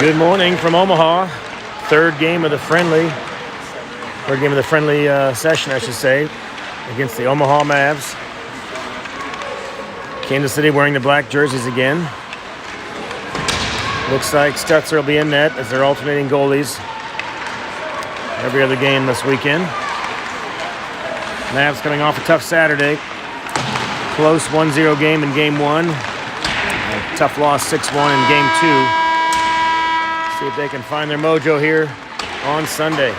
Good morning from Omaha. Third game of the friendly session, I should say, against the Omaha Mavs. Kansas City wearing the black jerseys again. Looks like Stutzer will be in net as they're alternating goalies every other game this weekend. Mavs coming off a tough Saturday. Close 1-0 game in game one. A tough loss 6-1 in game two. See if they can find their mojo here on Sunday.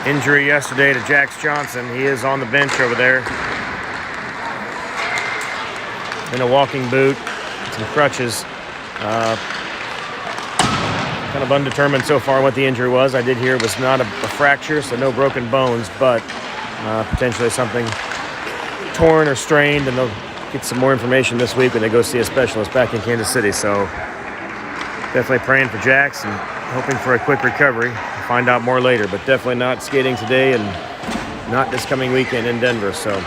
Injury yesterday to Jax Johnson. He is on the bench over there in a walking boot, some crutches. Kind of undetermined so far what the injury was. I did hear it was not a fracture, so no broken bones, but potentially something torn or strained, and they'll get some more information this week when they go see a specialist back in Kansas City. So definitely praying for Jax and hoping for a quick recovery. We'll find out more later, but definitely not skating today and not this coming weekend in Denver. So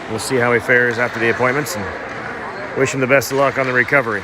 we'll see how he fares after the appointments and wish him the best of luck on the recovery.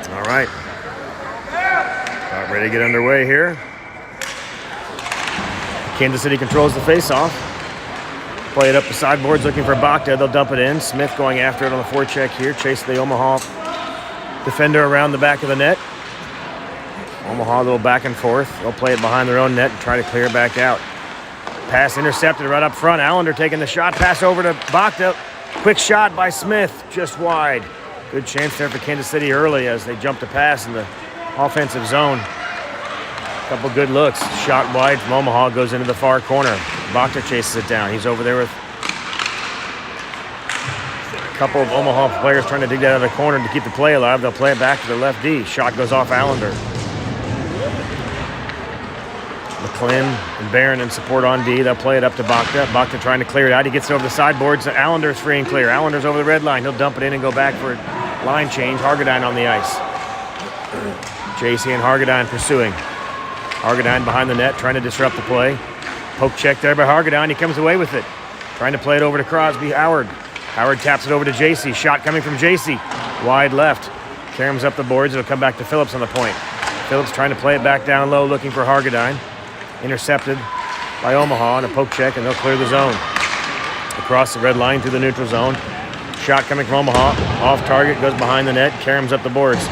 All right, about ready to get underway here. Kansas City controls the faceoff. Play it up the sideboards looking for Bakta. They'll dump it in. Smith going after it on the forecheck here. Chase the Omaha defender around the back of the net. Omaha a little back and forth. They'll play it behind their own net and try to clear it back out. Pass intercepted right up front. Allender taking the shot. Pass over to Bakta. Quick shot by Smith, just wide. Good chance there for Kansas City early as they jump to pass in the offensive zone. Couple good looks. Shot wide from Omaha, goes into the far corner. Bakta chases it down. He's over there with a couple of Omaha players trying to dig that out of the corner to keep the play alive. They'll play it back to the left D. Shot goes off Allender. McClin and Barron in support on D. They'll play it up to Bakta. Bakta trying to clear it out. He gets it over the sideboards. Allender's free and clear. Allender's over the red line. He'll dump it in and go back for a line change. Hargadine on the ice. JC and Hargadine pursuing. Hargadine behind the net, trying to disrupt the play. Poke check there by Hargadine. He comes away with it. Trying to play it over to Crosby. Howard. Howard taps it over to JC. Shot coming from JC. Wide left. Carams up the boards. It'll come back to Phillips on the point. Phillips trying to play it back down low, looking for Hargadine. Intercepted by Omaha on a poke check, and they'll clear the zone. Across the red line through the neutral zone. Shot coming from Omaha. Off target, goes behind the net. Carams up the boards.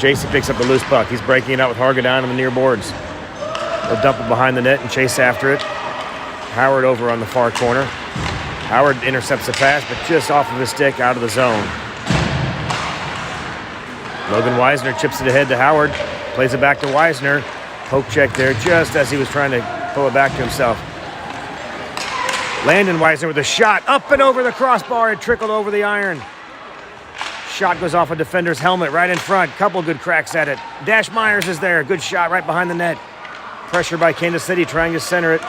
JC picks up the loose puck. He's breaking it out with Hargadine on the near boards. They'll dump it behind the net and chase after it. Howard over on the far corner. Howard intercepts the pass, but just off of his stick, out of the zone. Logan Weisner chips it ahead to Howard. Plays it back to Weisner. Poke check there just as he was trying to pull it back to himself. Landon Weisner with a shot up and over the crossbar. It trickled over the iron. Shot goes off a defender's helmet right in front. Couple good cracks at it. Dash Myers is there. Good shot right behind the net. Pressure by Kansas City trying to center it.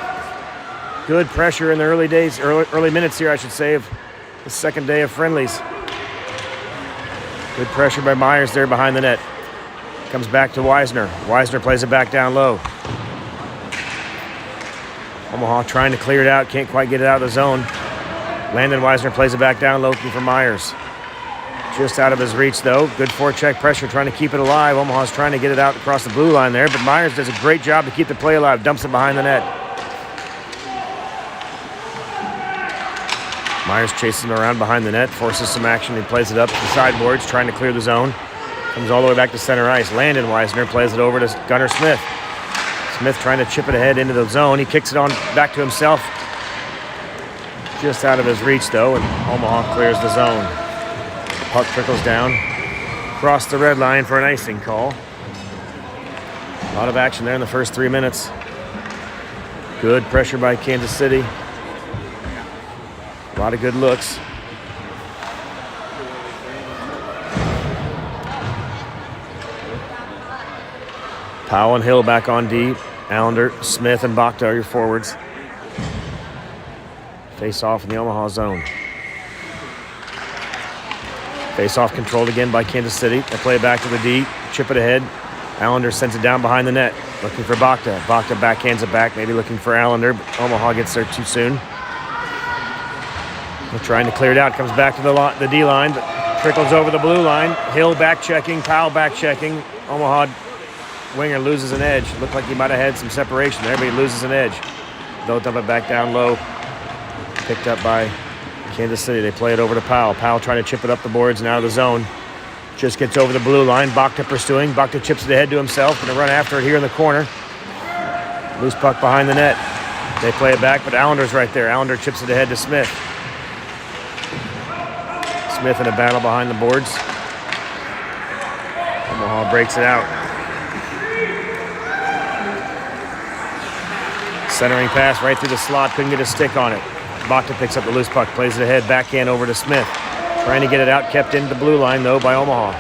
Good pressure in the early minutes here, I should say, of the second day of friendlies. Good pressure by Myers there behind the net. Comes back to Weisner. Weisner plays it back down low. Omaha trying to clear it out. Can't quite get it out of the zone. Landon Weisner plays it back down low, looking for Myers. Just out of his reach, though. Good forecheck pressure, trying to keep it alive. Omaha's trying to get it out across the blue line there, but Myers does a great job to keep the play alive. Dumps it behind the net. Myers chases him around behind the net, forces some action. He plays it up the sideboards, trying to clear the zone. Comes all the way back to center ice. Landon Weisner plays it over to Gunnar Smith. Smith trying to chip it ahead into the zone. He kicks it on back to himself. Just out of his reach, though, and Omaha clears the zone. The puck trickles down, across the red line for an icing call. A lot of action there in the first 3 minutes. Good pressure by Kansas City. A lot of good looks. Powell and Hill back on D. Allender, Smith, and Bakta are your forwards. Face off in the Omaha zone. Face off controlled again by Kansas City. They play it back to the D. Chip it ahead. Allender sends it down behind the net. Looking for Bakta. Bakta backhands it back. Maybe looking for Allender, but Omaha gets there too soon. They're trying to clear it out. Comes back to the D line, but trickles over the blue line. Hill back checking. Powell back checking. Omaha winger loses an edge. Looked like he might have had some separation there, but he loses an edge. They'll dump it back down low. Picked up by Kansas City. They play it over to Powell. Powell trying to chip it up the boards and out of the zone. Just gets over the blue line. Bakta pursuing. Bakta chips it ahead to himself. Going to run after it here in the corner. Loose puck behind the net. They play it back, but Allender's right there. Allender chips it ahead to Smith. Smith in a battle behind the boards. Omaha breaks it out. Centering pass right through the slot. Couldn't get a stick on it. Bakta picks up the loose puck. Plays it ahead. Backhand over to Smith. Trying to get it out. Kept into the blue line, though, by Omaha.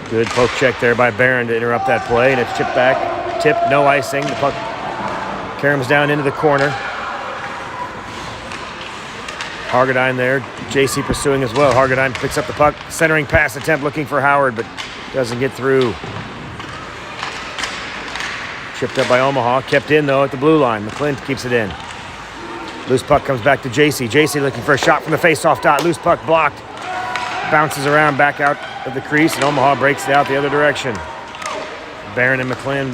Good poke check there by Barron to interrupt that play. And it's chipped back. Tipped. No icing. The puck caroms down into the corner. Hargadine there. JC pursuing as well. Hargadine picks up the puck. Centering pass attempt looking for Howard, but doesn't get through. Chipped up by Omaha. Kept in, though, at the blue line. McClint keeps it in. Loose puck comes back to JC. JC looking for a shot from the face-off dot. Loose puck blocked. Bounces around back out of the crease, and Omaha breaks it out the other direction. Barron and McClint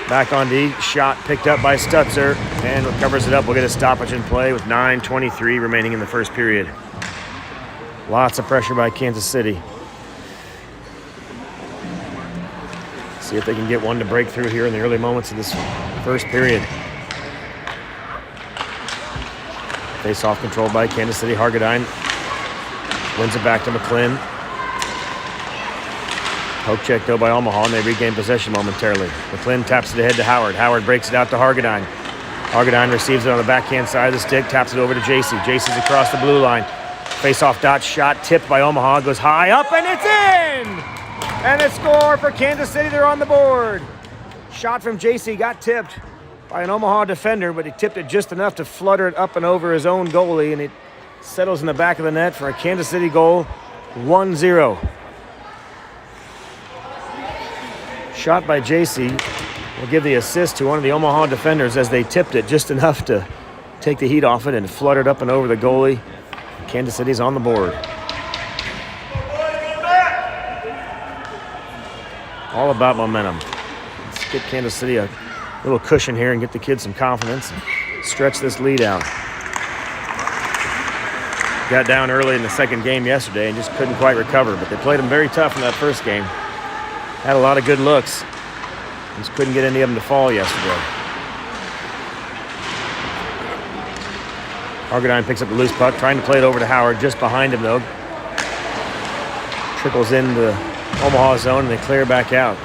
back on D. Shot picked up by Stutzer and recovers it up. We'll get a stoppage in play with 9:23 remaining in the first period. Lots of pressure by Kansas City. See if they can get one to break through here in the early moments of this first period. Face-off controlled by Kansas City. Hargadine wins it back to McClint. Poke check, though, by Omaha, and they regain possession momentarily. McClint taps it ahead to Howard. Howard breaks it out to Hargadine. Hargadine receives it on the backhand side of the stick, taps it over to JC. JC's across the blue line. Face-off dot shot tipped by Omaha. Goes high up, and it's in! And a score for Kansas City. They're on the board. Shot from JC got tipped by an Omaha defender, but he tipped it just enough to flutter it up and over his own goalie, and it settles in the back of the net for a Kansas City goal, 1-0. Shot by JC will give the assist to one of the Omaha defenders as they tipped it just enough to take the heat off it and fluttered up and over the goalie. Kansas City's on the board. All about momentum. Let's get Kansas City a little cushion here and get the kids some confidence and stretch this lead out. got down early in the second game yesterday and just couldn't quite recover. But they played them very tough in that first game. Had a lot of good looks. Just couldn't get any of them to fall yesterday. Hargadine picks up the loose puck, trying to play it over to Howard, just behind him though. Trickles into Omaha zone and they clear back out.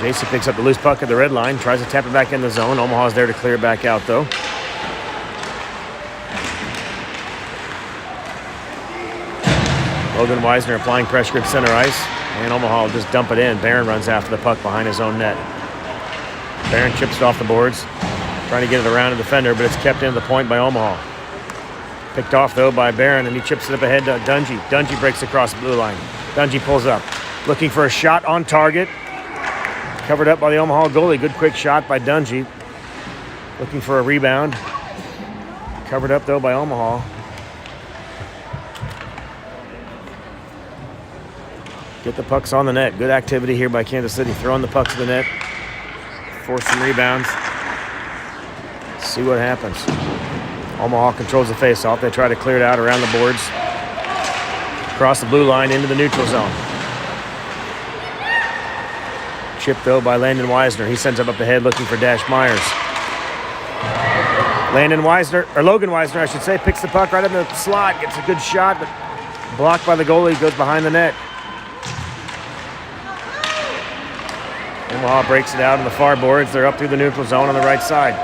JC picks up the loose puck at the red line, tries to tap it back in the zone. Omaha's there to clear it back out though. Logan Weisner applying pressure at center ice, and Omaha will just dump it in. Barron runs after the puck behind his own net. Barron chips it off the boards, trying to get it around the defender, but it's kept into the point by Omaha. Picked off, though, by Barron, and he chips it up ahead to Dungy. Dungy breaks across the blue line. Dungy pulls up, looking for a shot on target. Covered up by the Omaha goalie. Good quick shot by Dungy. Looking for a rebound. Covered up, though, by Omaha. Get the pucks on the net. Good activity here by Kansas City. Throwing the pucks to the net. Force some rebounds. See what happens. Omaha controls the faceoff. They try to clear it out around the boards. Across the blue line into the neutral zone. Chip, though, by Landon Weisner. He sends it up ahead looking for Dash Myers. Logan Weisner, I should say, picks the puck right in the slot. Gets a good shot, but blocked by the goalie. Goes behind the net. Omaha breaks it out on the far boards. They're up through the neutral zone on the right side.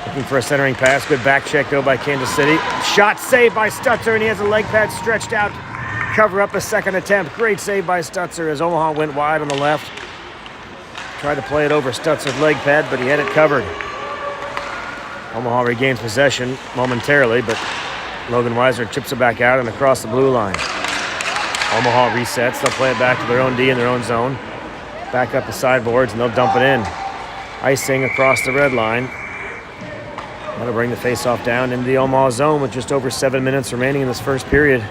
Looking for a centering pass. Good back check, though, by Kansas City. Shot saved by Stutzer, and he has a leg pad stretched out. Cover up a second attempt. Great save by Stutzer as Omaha went wide on the left. Tried to play it over Stutzer's leg pad, but he had it covered. Omaha regains possession momentarily, but Logan Weisner chips it back out and across the blue line. Omaha resets. They'll play it back to their own D in their own zone. Back up the sideboards, and they'll dump it in. Icing across the red line. That'll bring the faceoff down into the Omaha zone with just over 7 minutes remaining in this first period.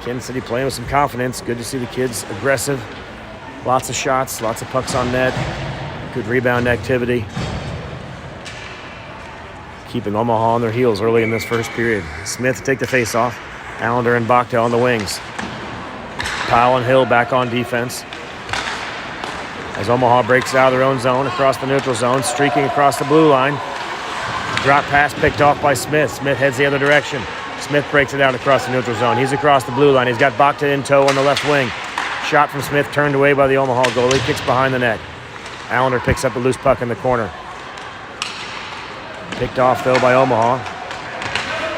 Kansas City playing with some confidence. Good to see the kids aggressive. Lots of shots, lots of pucks on net. Good rebound activity. Keeping Omaha on their heels early in this first period. Smith take the faceoff. Allender and Bakta on the wings. Powell and Hill back on defense. As Omaha breaks out of their own zone across the neutral zone, streaking across the blue line. Drop pass picked off by Smith. Smith heads the other direction. Smith breaks it out across the neutral zone. He's across the blue line. He's got Bakta in tow on the left wing. Shot from Smith turned away by the Omaha goalie. Kicks behind the net. Allender picks up the loose puck in the corner. Picked off, though, by Omaha.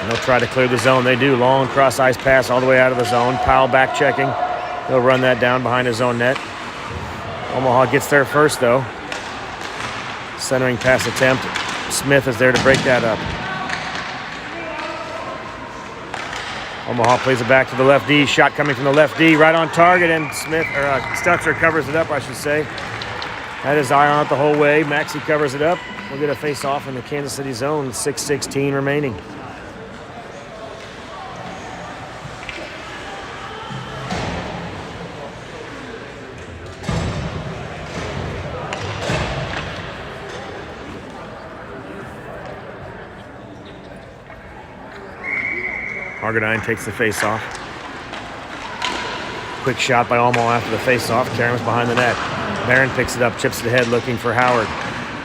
And they'll try to clear the zone. They do. Long cross ice pass all the way out of the zone. Powell back checking. They'll run that down behind his own net. Omaha gets there first, though. Centering pass attempt. Smith is there to break that up. Omaha plays it back to the left D. Shot coming from the left D, right on target, and Stutzer covers it up, I should say. Had his eye on it the whole way. Maxey covers it up. We'll get a face-off in the Kansas City zone. 6:16 remaining. Hargadine takes the face-off. Quick shot by Omaha after the face-off. Karam's behind the net. Barron picks it up, chips it ahead, looking for Howard.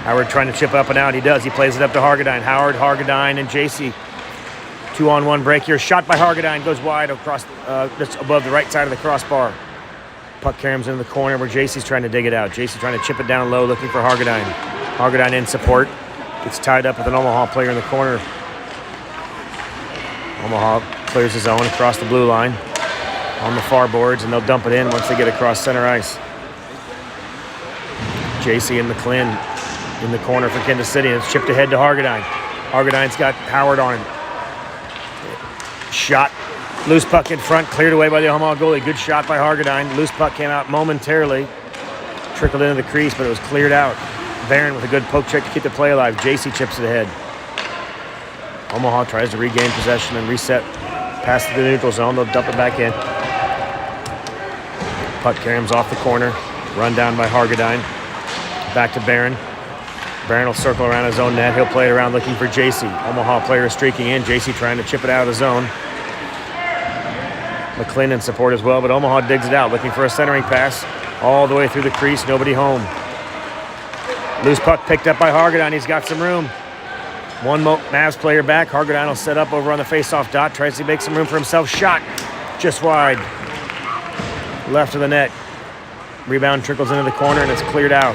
Howard trying to chip up and out. He does. He plays it up to Hargadine. Howard, Hargadine, and JC. 2-on-1 break here. Shot by Hargadine. Goes wide across, just above the right side of the crossbar. Puck Karam's in the corner where JC's trying to dig it out. JC trying to chip it down low, looking for Hargadine. Hargadine in support. Gets tied up with an Omaha player in the corner. Omaha clears his zone across the blue line on the far boards, and they'll dump it in once they get across center ice. JC and McClin in the corner for Kansas City, and it's chipped ahead to Hargadine. Hargadine's got Howard on him. Shot, loose puck in front, cleared away by the Omaha goalie. Good shot by Hargadine. Loose puck came out momentarily, trickled into the crease, but it was cleared out. Barron with a good poke check to keep the play alive. JC chips it ahead. Omaha tries to regain possession and reset past the neutral zone. They'll dump it back in. Puck Karam's off the corner. Run down by Hargadine. Back to Barron. Barron will circle around his own net. He'll play it around looking for JC. Omaha player streaking in. JC trying to chip it out of the zone. McClin in support as well, but Omaha digs it out, looking for a centering pass all the way through the crease. Nobody home. Loose puck picked up by Hargadine. He's got some room. One Mavs player back. Hargadine will set up over on the faceoff dot. Tries to make some room for himself. Shot just wide. Left of the net. Rebound trickles into the corner and it's cleared out.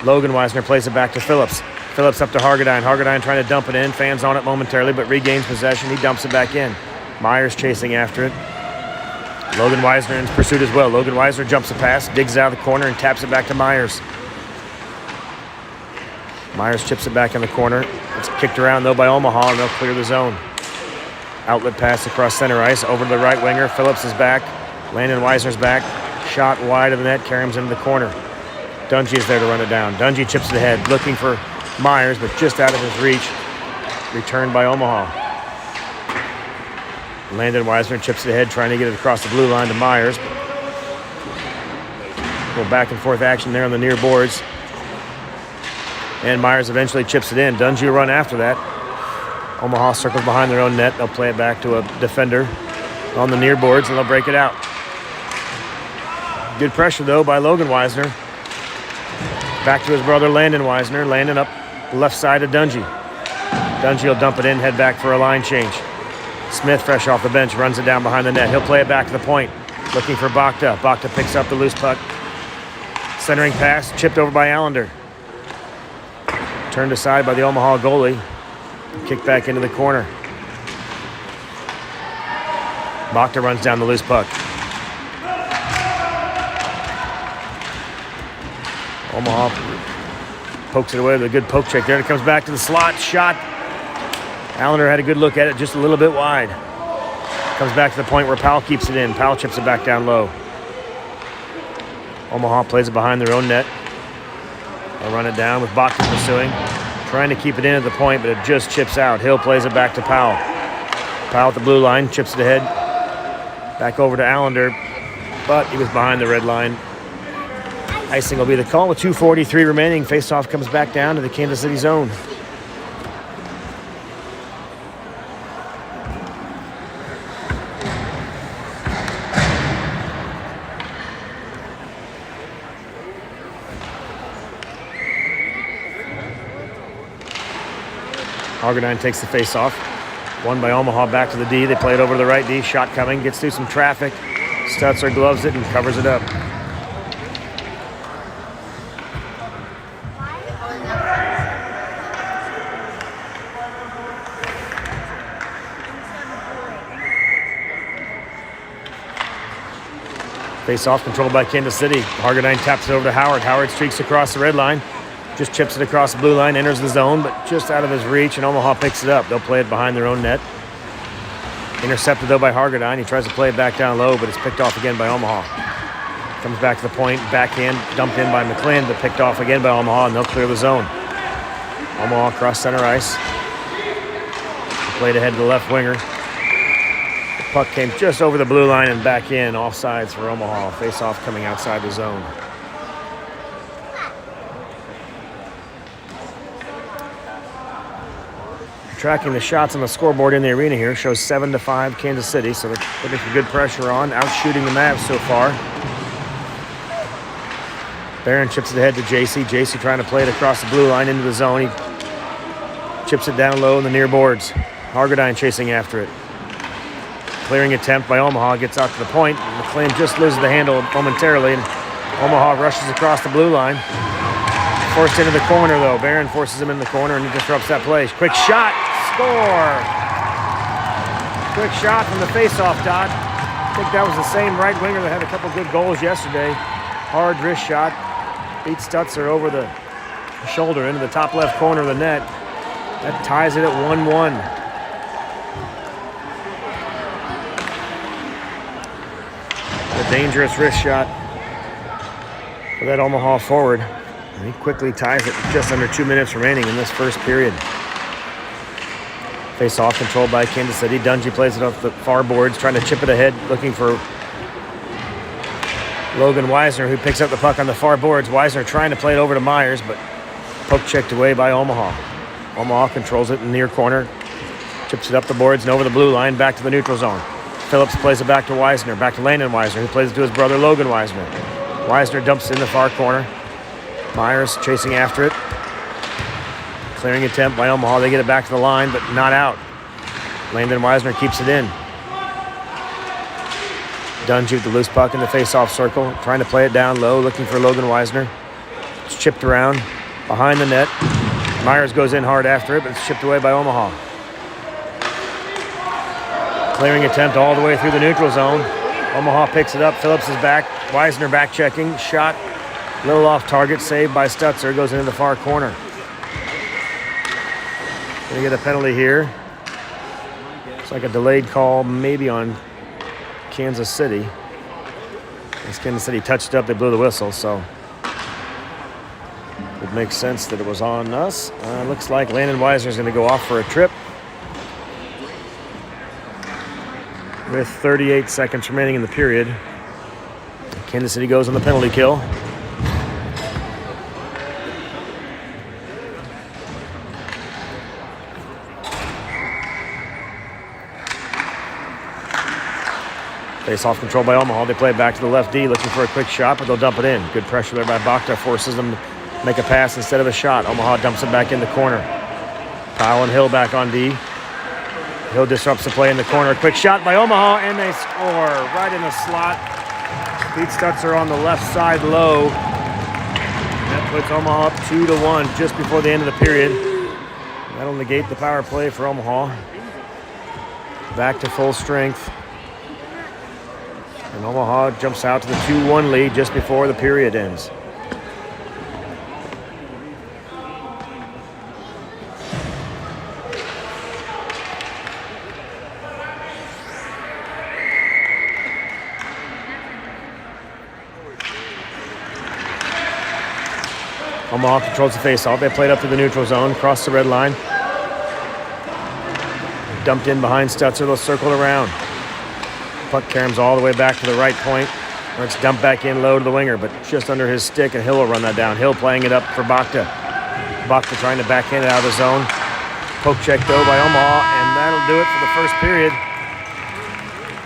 Logan Weisner plays it back to Phillips. Phillips up to Hargadine. Hargadine trying to dump it in. Fans on it momentarily, but regains possession. He dumps it back in. Myers chasing after it. Logan Weisner in pursuit as well. Logan Weisner jumps a pass, digs it out of the corner, and taps it back to Myers. Myers chips it back in the corner. It's kicked around, though, by Omaha, and they'll clear the zone. Outlet pass across center ice. Over to the right winger. Phillips is back. Landon Weisner's back. Shot wide of the net. Carries into the corner. Dungy is there to run it down. Dungy chips it ahead, looking for Myers, but just out of his reach. Returned by Omaha. Landon Weisner chips it ahead, trying to get it across the blue line to Myers. A little back and forth action there on the near boards. And Myers eventually chips it in. Dungy will run after that. Omaha circles behind their own net. They'll play it back to a defender on the near boards, and they'll break it out. Good pressure, though, by Logan Weisner. Back to his brother, Landon Weisner. Landon up the left side of Dungy. Dungy will dump it in, head back for a line change. Smith, fresh off the bench, runs it down behind the net. He'll play it back to the point, looking for Bakta. Bakta picks up the loose puck. Centering pass, chipped over by Allender. Turned aside by the Omaha goalie. Kicked back into the corner. Bakta runs down the loose puck. Omaha pokes it away with a good poke check there. And it comes back to the slot. Shot. Allender had a good look at it, just a little bit wide. Comes back to the point where Powell keeps it in. Powell chips it back down low. Omaha plays it behind their own net. They'll run it down with Bakta pursuing. Trying to keep it in at the point, but it just chips out. Hill plays it back to Powell. Powell at the blue line, chips it ahead. Back over to Allender, but he was behind the red line. Icing will be the call with 2:43 remaining. Faceoff comes back down to the Kansas City zone. Hargadine takes the face-off. Won by Omaha back to the D. They play it over to the right D. Shot coming. Gets through some traffic. Stutzer gloves it and covers it up. Face-off controlled by Kansas City. Hargadine taps it over to Howard. Howard streaks across the red line. Just chips it across the blue line, enters the zone, but just out of his reach, and Omaha picks it up. They'll play it behind their own net. Intercepted, though, by Hargadine. He tries to play it back down low, but it's picked off again by Omaha. Comes back to the point, backhand, dumped in by McClin, but picked off again by Omaha, and they'll clear the zone. Omaha across center ice. Played ahead to the left winger. The puck came just over the blue line and back in, offsides for Omaha. Face-off coming outside the zone. Tracking the shots on the scoreboard in the arena here shows 7-5 Kansas City, so they're putting some good pressure on, outshooting the Mavs so far. Barron chips it ahead to JC. JC trying to play it across the blue line into the zone. He chips it down low in the near boards. Hargadine chasing after it. Clearing attempt by Omaha, gets out to the point. McClain just loses the handle momentarily, and Omaha rushes across the blue line. Forced into the corner, though. Barron forces him in the corner, and he disrupts that play. Quick shot. Score. Quick shot from the face-off dot. I think that was the same right winger that had a couple good goals yesterday. Hard wrist shot. Beats Stutzer over the shoulder into the top left corner of the net. That ties it at 1-1. A dangerous wrist shot for that Omaha forward. And he quickly ties it with just under 2 minutes remaining in this first period. Face-off controlled by Kansas City. Dungy plays it off the far boards, trying to chip it ahead, looking for Logan Weisner, who picks up the puck on the far boards. Weisner trying to play it over to Myers, but Poke checked away by Omaha. Omaha controls it in the near corner. Chips it up the boards and over the blue line, back to the neutral zone. Phillips plays it back to Wisner, back to Landon Wisner, who plays it to his brother Logan Wisner. Wisner dumps it in the far corner. Myers chasing after it. Clearing attempt by Omaha. They get it back to the line, but not out. Landon Wisner keeps it in. Dungy with the loose puck in the face-off circle, trying to play it down low, looking for Logan Wisner. It's chipped around behind the net. Myers goes in hard after it, but it's chipped away by Omaha. Clearing attempt all the way through the neutral zone. Omaha picks it up. Phillips is back. Wisner back checking. Shot a little off target. Saved by Stutzer. Goes into the far corner. Gonna get a penalty here. It's like a delayed call maybe on Kansas City. As Kansas City touched up, they blew the whistle, so it makes sense that it was on us. Looks like Landon Wisner is going to go off for a trip with 38 seconds remaining in the period. Kansas City goes on the penalty kill. Face-off control by Omaha. They play it back to the left D, looking for a quick shot, but they'll dump it in. Good pressure there by Bakta, forces them to make a pass instead of a shot. Omaha dumps it back in the corner. Powell and Hill back on D. Hill disrupts the play in the corner. Quick shot by Omaha, and they score right in the slot. Pete Stutzer on the left side low. That puts Omaha up 2-1 just before the end of the period. That'll negate the power play for Omaha. Back to full strength. And Omaha jumps out to the 2-1 lead just before the period ends. Omaha controls the face-off. They played up to the neutral zone, crossed the red line. Dumped in behind Stutzer. They'll circle around. Puck caroms all the way back to the right point, where it's dumped back in low to the winger, but just under his stick, and Hill will run that down. Hill playing it up for Bakta. Bakta trying to backhand it out of the zone. Poke check, though, by Omaha, and that'll do it for the first period.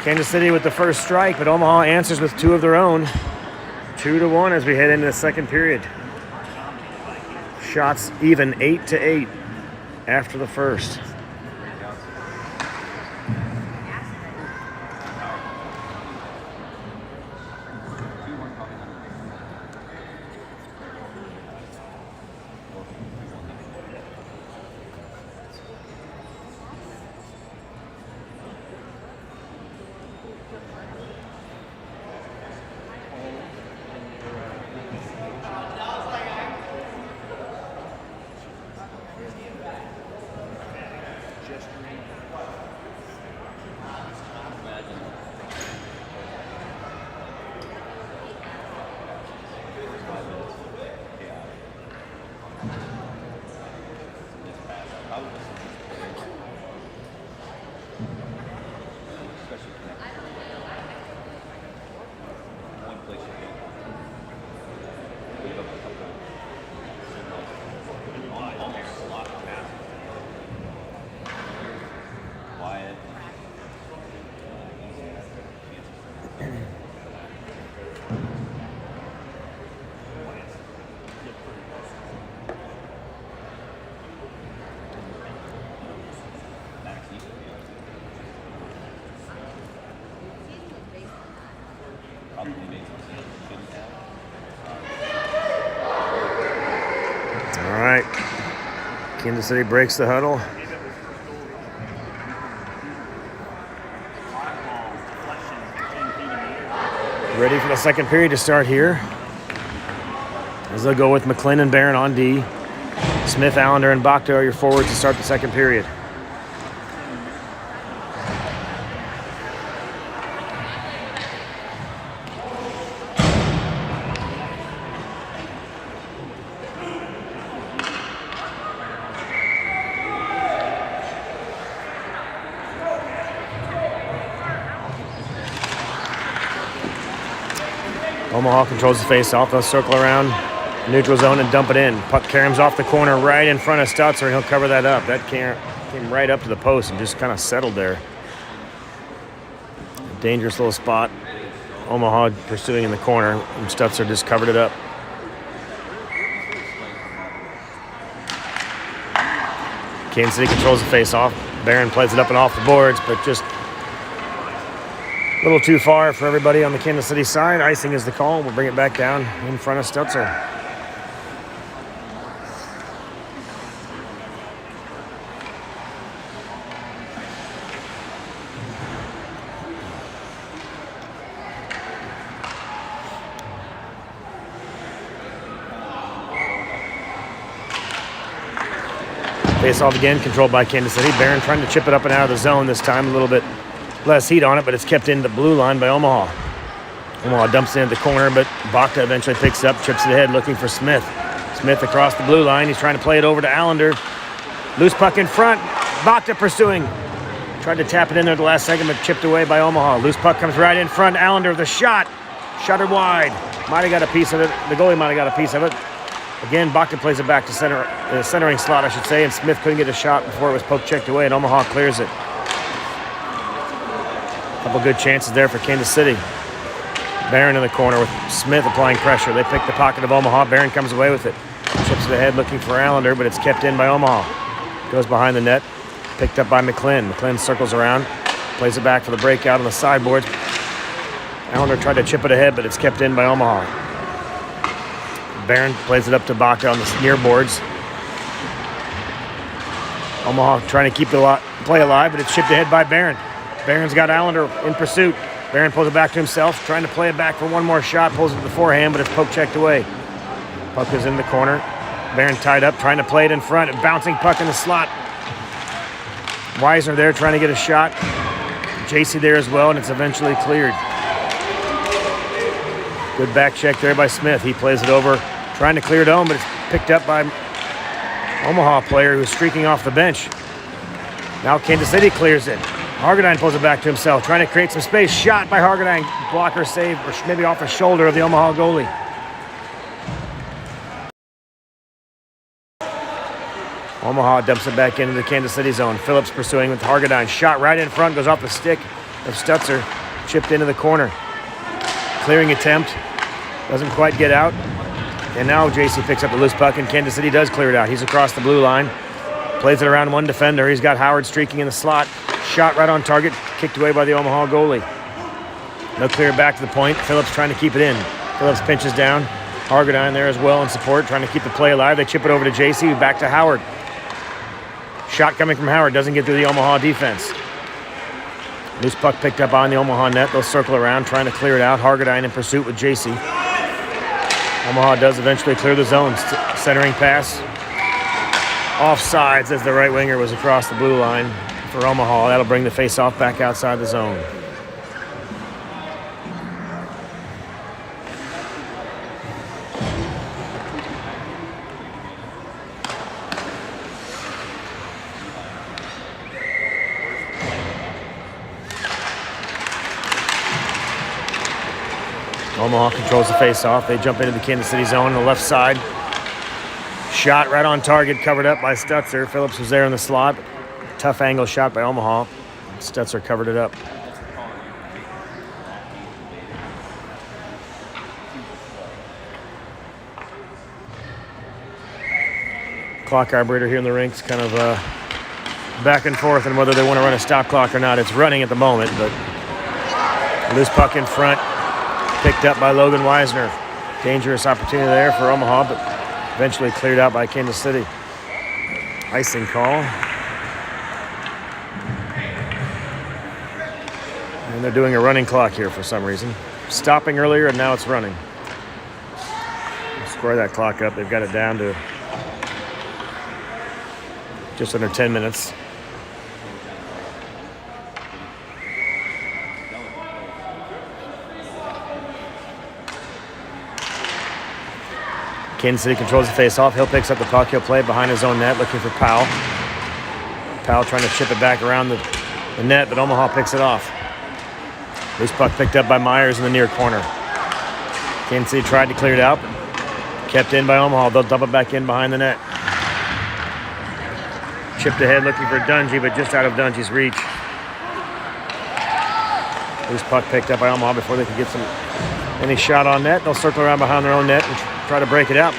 Kansas City with the first strike, but Omaha answers with two of their own. 2-1 as we head into the second period. Shots even 8-8 after the first. All right, Kansas City breaks the huddle. Ready for the second period to start here. As they'll go with McLean and Barron on D. Smith, Allender, and Bakta are your forwards to start the second period. Omaha controls the face-off. They'll circle around Neutral zone and dump it in. Puck caroms off the corner right in front of Stutzer, and he'll cover that up. That came right up to the post and just kind of settled there. A dangerous little spot. Omaha pursuing in the corner, and Stutzer just covered it up. Kansas City controls the face-off. Barron plays it up and off the boards, but just a little too far for everybody on the Kansas City side. Icing is the call. We'll bring it back down in front of Stutzer. Face off again, controlled by Kansas City. Barron trying to chip it up and out of the zone this time. A little bit less heat on it, but it's kept in the blue line by Omaha. Omaha dumps it into the corner, but Bakta eventually picks it up, chips it ahead, looking for Smith. Smith across the blue line. He's trying to play it over to Allender. Loose puck in front. Bakta pursuing. Tried to tap it in there at the last second, but chipped away by Omaha. Loose puck comes right in front. Allender with a shot. Shot her wide. Might have got a piece of it. The goalie might have got a piece of it. Again, Bakta plays it back to centering slot, I should say, and Smith couldn't get a shot before it was poke checked away, and Omaha clears it. A couple good chances there for Kansas City. Barron in the corner with Smith applying pressure. They pick the pocket of Omaha. Barron comes away with it. Chips it ahead looking for Allender, but it's kept in by Omaha. Goes behind the net. Picked up by McClin. McClin circles around. Plays it back for the breakout on the sideboards. Allender tried to chip it ahead, but it's kept in by Omaha. Barron plays it up to Bakta on the near boards. Omaha trying to keep the play alive, but it's chipped ahead by Barron. Barron's got Allender in pursuit. Barron pulls it back to himself, trying to play it back for one more shot. Pulls it to the forehand, but it's poke checked away. Puck is in the corner. Barron tied up, trying to play it in front. Bouncing puck in the slot. Weisner there trying to get a shot. JC there as well, and it's eventually cleared. Good back check there by Smith. He plays it over, trying to clear it home, but it's picked up by Omaha player who's streaking off the bench. Now Kansas City clears it. Hargadine pulls it back to himself, trying to create some space. Shot by Hargadine. Blocker save, or maybe off the shoulder of the Omaha goalie. Omaha dumps it back into the Kansas City zone. Phillips pursuing with Hargadine. Shot right in front, goes off the stick of Stutzer. Chipped into the corner. Clearing attempt. Doesn't quite get out. And now JC picks up the loose puck, and Kansas City does clear it out. He's across the blue line. Plays it around one defender. He's got Howard streaking in the slot. Shot right on target. Kicked away by the Omaha goalie. No clear back to the point. Phillips trying to keep it in. Phillips pinches down. Hargadine there as well in support, trying to keep the play alive. They chip it over to JC. Back to Howard. Shot coming from Howard. Doesn't get through the Omaha defense. Loose puck picked up on the Omaha net. They'll circle around, trying to clear it out. Hargadine in pursuit with JC. Omaha does eventually clear the zone. Centering pass. Offsides as the right winger was across the blue line for Omaha. That'll bring the face-off back outside the zone. Omaha controls the face-off. They jump into the Kansas City zone on the left side. Shot right on target, covered up by Stutzer. Phillips was there in the slot. Tough angle shot by Omaha. Stutzer covered it up. Clock operator here in the rink's kind of back and forth on whether they want to run a stop clock or not. It's running at the moment, but loose puck in front. Picked up by Logan Weisner. Dangerous opportunity there for Omaha, but eventually cleared out by Kansas City. Icing call. And they're doing a running clock here for some reason. Stopping earlier, and now it's running. Square that clock up. They've got it down to just under 10 minutes. Kansas City controls the face-off. Hill picks up the puck. He'll play it behind his own net, looking for Powell. Powell trying to chip it back around the net, but Omaha picks it off. Loose puck picked up by Myers in the near corner. Kansas City tried to clear it out. Kept in by Omaha. They'll dump it back in behind the net. Chipped ahead looking for Dungy, but just out of Dungy's reach. Loose puck picked up by Omaha before they could get any shot on net. They'll circle around behind their own net and try to break it up.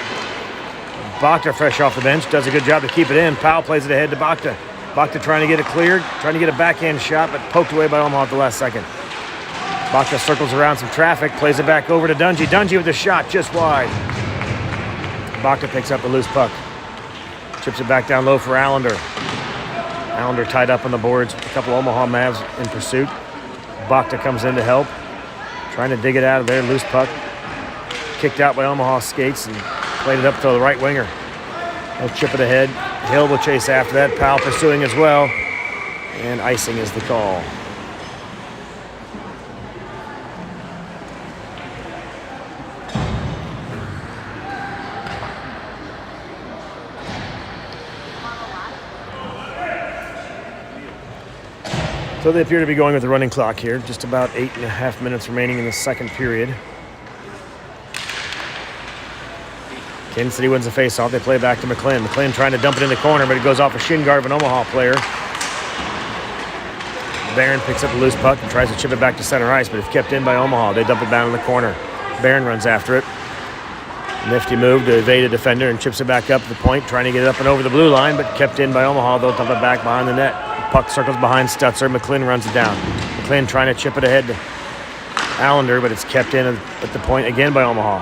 Bakta, fresh off the bench, does a good job to keep it in. Powell plays it ahead to Bakta. Bakta trying to get it cleared, trying to get a backhand shot, but poked away by Omaha at the last second. Bakta circles around some traffic, plays it back over to Dungy. Dungy with the shot just wide. Bakta picks up the loose puck. Chips it back down low for Allender. Allender tied up on the boards. A couple Omaha Mavs in pursuit. Bakta comes in to help. Trying to dig it out of there. Loose puck. Kicked out by Omaha skates and played it up to the right winger. They'll chip it ahead. Hill will chase after that. Powell pursuing as well. And icing is the call. So they appear to be going with the running clock here. Just about 8.5 minutes remaining in the second period. Kansas City wins the faceoff. They play back to McClin. McClin trying to dump it in the corner, but it goes off a shin guard of an Omaha player. Barron picks up the loose puck and tries to chip it back to center ice, but it's kept in by Omaha. They dump it down in the corner. Barron runs after it. Nifty move to evade a defender and chips it back up to the point, trying to get it up and over the blue line, but kept in by Omaha. They'll dump it back behind the net. Puck circles behind Stutzer. McClin runs it down. McClin trying to chip it ahead to Allender, but it's kept in at the point again by Omaha.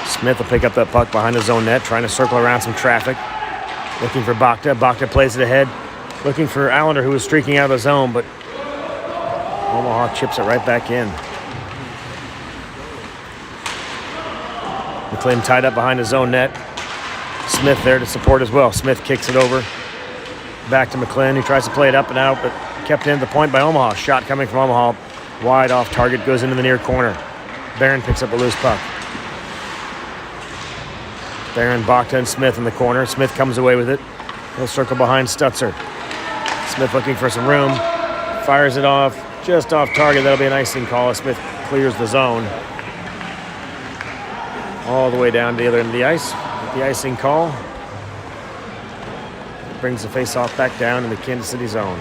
Smith will pick up that puck behind his own net, trying to circle around some traffic. Looking for Bakta. Bakta plays it ahead. Looking for Allender, who was streaking out of the zone, but Omaha chips it right back in. McClin tied up behind his own net. Smith there to support as well. Smith kicks it over. Back to McClin, who tries to play it up and out, but kept in at the point by Omaha. Shot coming from Omaha. Wide off target, goes into the near corner. Barron picks up a loose puck. Barron, Bakta, and Smith in the corner. Smith comes away with it. He'll circle behind Stutzer. Smith looking for some room. Fires it off. Just off target. That'll be an icing call as Smith clears the zone. All the way down to the other end of the ice. The icing call brings the face-off back down in the Kansas City zone.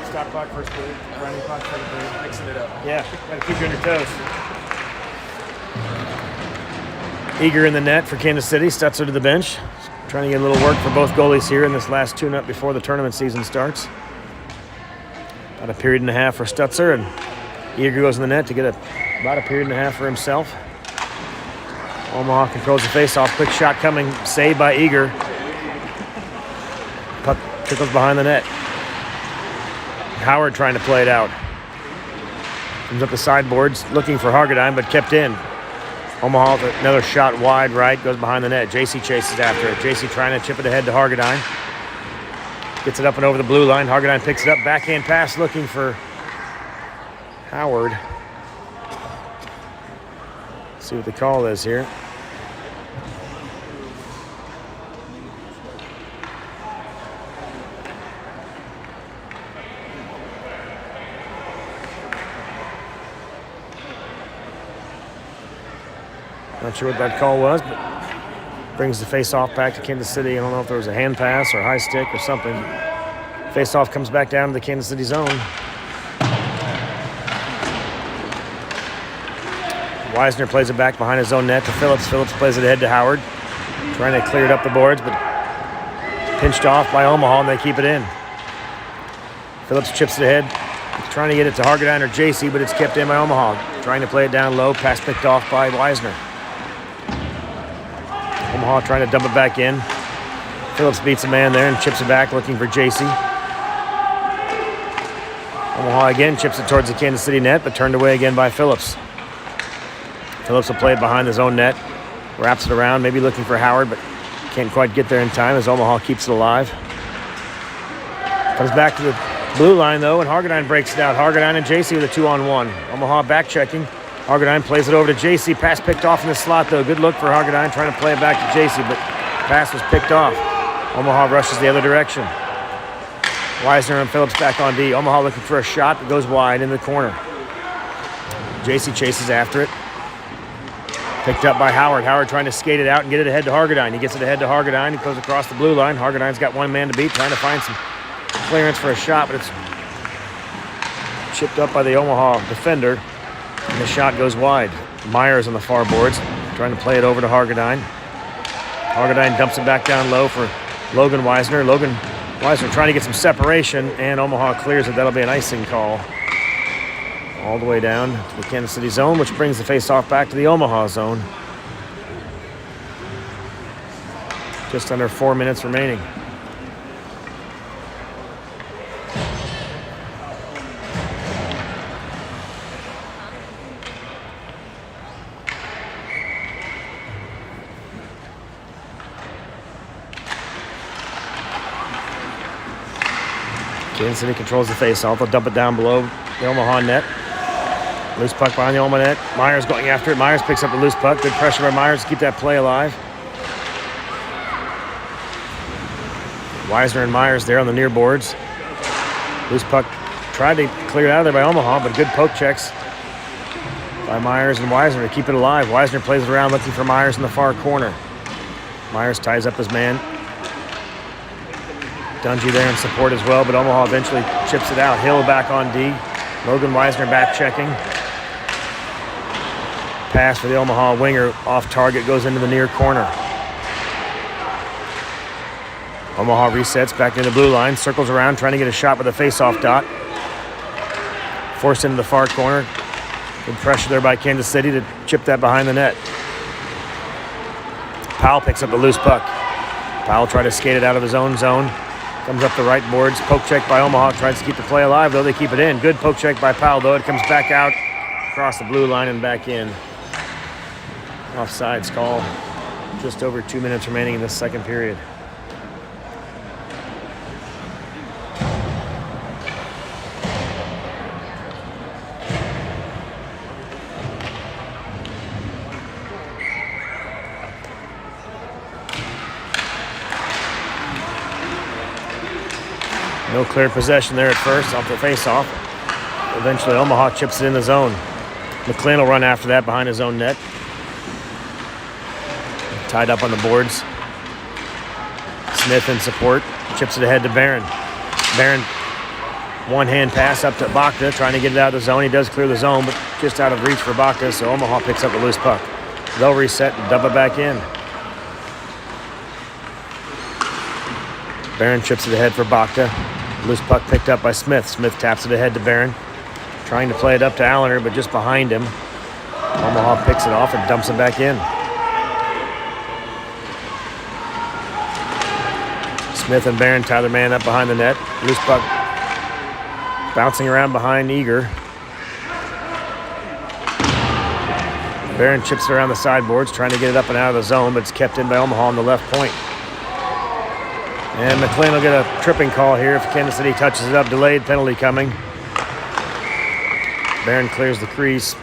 Stop clock first period, running clock second period, mixing it up. Yeah, gotta keep you on your toes. Eager in the net for Kansas City. Stutzer to the bench. Trying to get a little work for both goalies here in this last tune-up before the tournament season starts. About a period and a half for Stutzer, and Eager goes in the net to get about a period and a half for himself. Omaha controls the face-off. Quick shot coming, saved by Eager. Puck trickles behind the net. Howard trying to play it out. Comes up the sideboards, looking for Hargadine, but kept in. Omaha with another shot wide right, goes behind the net. JC chases after it. JC trying to chip it ahead to Hargadine. Gets it up and over the blue line. Hargadine picks it up. Backhand pass looking for Howard. See what the call is here. Not sure what that call was, but brings the face-off back to Kansas City. I don't know if there was a hand pass or a high stick or something. Face-off comes back down to the Kansas City zone. Weisner plays it back behind his own net to Phillips. Phillips plays it ahead to Howard. Trying to clear it up the boards, but pinched off by Omaha, and they keep it in. Phillips chips it ahead. He's trying to get it to Hargadine or JC, but it's kept in by Omaha. Trying to play it down low. Pass picked off by Weisner. Omaha trying to dump it back in. Phillips beats a man there and chips it back, looking for JC. Omaha again chips it towards the Kansas City net, but turned away again by Phillips. Phillips will play it behind his own net. Wraps it around, maybe looking for Howard, but can't quite get there in time as Omaha keeps it alive. Comes back to the blue line, though, and Hargadine breaks it out. Hargadine and JC with a 2-on-1. Omaha back checking. Hargadine plays it over to JC. Pass picked off in the slot, though. Good look for Hargadine, trying to play it back to JC, but pass was picked off. Omaha rushes the other direction. Wisner and Phillips back on D. Omaha looking for a shot that goes wide in the corner. JC chases after it. Picked up by Howard. Howard trying to skate it out and get it ahead to Hargadine. He gets it ahead to Hargadine. He goes across the blue line. Hargadine's got one man to beat, trying to find some clearance for a shot, but it's chipped up by the Omaha defender, and the shot goes wide. Myers on the far boards, trying to play it over to Hargadine. Hargadine dumps it back down low for Logan Wisner. Logan Wisner trying to get some separation, and Omaha clears it. That'll be an icing call all the way down to the Kansas City zone, which brings the face-off back to the Omaha zone. Just under 4 minutes remaining. Kansas City controls the face-off. They'll dump it down below the Omaha net. Loose puck behind the Omaha net. Myers going after it. Myers picks up the loose puck. Good pressure by Myers to keep that play alive. Wisner and Myers there on the near boards. Loose puck tried to clear it out of there by Omaha, but good poke checks by Myers and Wisner to keep it alive. Wisner plays it around looking for Myers in the far corner. Myers ties up his man. Dungy there in support as well, but Omaha eventually chips it out. Hill back on D. Logan Wisner back checking. Pass for the Omaha winger off target, goes into the near corner. Omaha resets back into the blue line, circles around, trying to get a shot with a face-off dot. Forced into the far corner. Good pressure there by Kansas City to chip that behind the net. Powell picks up the loose puck. Powell tried to skate it out of his own zone. Comes up the right boards. Poke check by Omaha. Tries to keep the play alive, though. They keep it in. Good poke check by Powell, though. It comes back out across the blue line and back in. Offsides call. Just over 2 minutes remaining in this second period. No clear possession there at first off the face-off. Eventually, Omaha chips it in the zone. McLean will run after that behind his own net. Tied up on the boards. Smith in support. Chips it ahead to Barron. Barron, one-hand pass up to Bakta, trying to get it out of the zone. He does clear the zone, but just out of reach for Bakta, so Omaha picks up the loose puck. They'll reset and dump it back in. Barron chips it ahead for Bakta. Loose puck picked up by Smith. Smith taps it ahead to Barron. Trying to play it up to Allender, but just behind him. Omaha picks it off and dumps it back in. Smith and Barron tie their man up behind the net. Loose puck bouncing around behind Eager. Barron chips it around the sideboards, trying to get it up and out of the zone, but it's kept in by Omaha on the left point. And McLean will get a tripping call here if Kansas City touches it up. Delayed penalty coming. Barron clears the crease.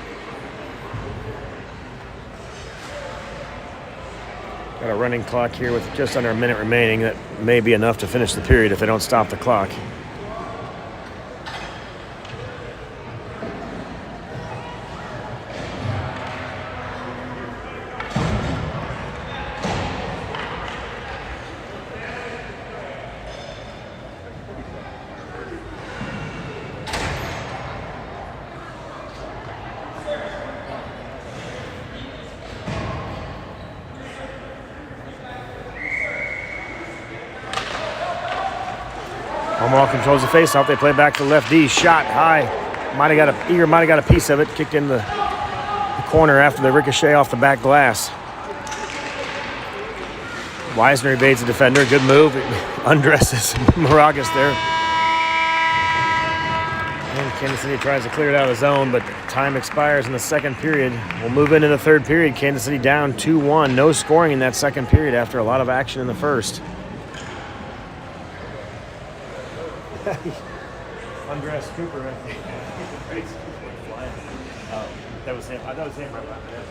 Got a running clock here with just under a minute remaining. That may be enough to finish the period if they don't stop the clock. Omaha controls the face-off. They play back to left D. Shot high. Eager might have got a piece of it. Kicked in the corner after the ricochet off the back glass. Wisner evades the defender. Good move. Undresses Moragas there. And Kansas City tries to clear it out of the zone, but time expires in the second period. We'll move into the third period. Kansas City down 2-1. No scoring in that second period after a lot of action in the first. Undressed Cooper, I think. That was him. I thought it was him right about that.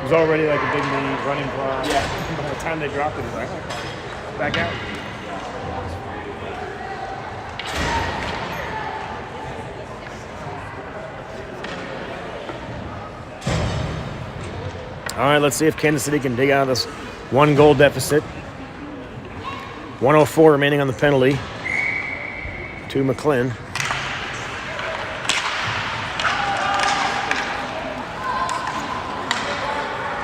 was already like a big lead running clock. Yeah. By the time they dropped it, it was like, oh, back out. All right, let's see if Kansas City can dig out of this 1-goal deficit. 1:04 remaining on the penalty to McClin.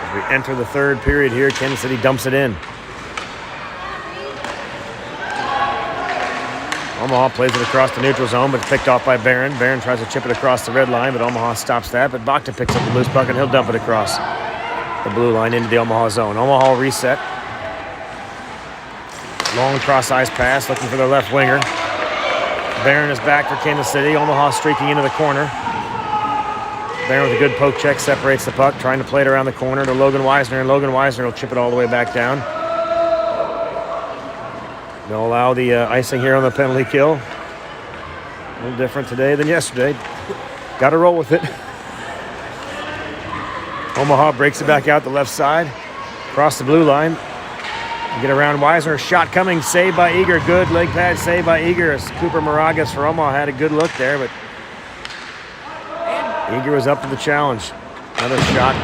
As we enter the third period here, Kansas City dumps it in. Omaha plays it across the neutral zone, but it's picked off by Barron. Barron tries to chip it across the red line, but Omaha stops that. But Bachta picks up the loose puck, and he'll dump it across the blue line into the Omaha zone. Omaha reset. Long cross ice pass, looking for their left winger. Barron is back for Kansas City. Omaha streaking into the corner. Barron with a good poke check separates the puck, trying to play it around the corner to Logan Weisner, and Logan Weisner will chip it all the way back down. They'll allow the icing here on the penalty kill. A little different today than yesterday. Got to roll with it. Omaha breaks it back out the left side, across the blue line. Get around Weisner. Shot coming, saved by Eager. Good leg pad saved by Eager. As Cooper Moragas for Omaha had a good look there, but Eager was up to the challenge. Another shot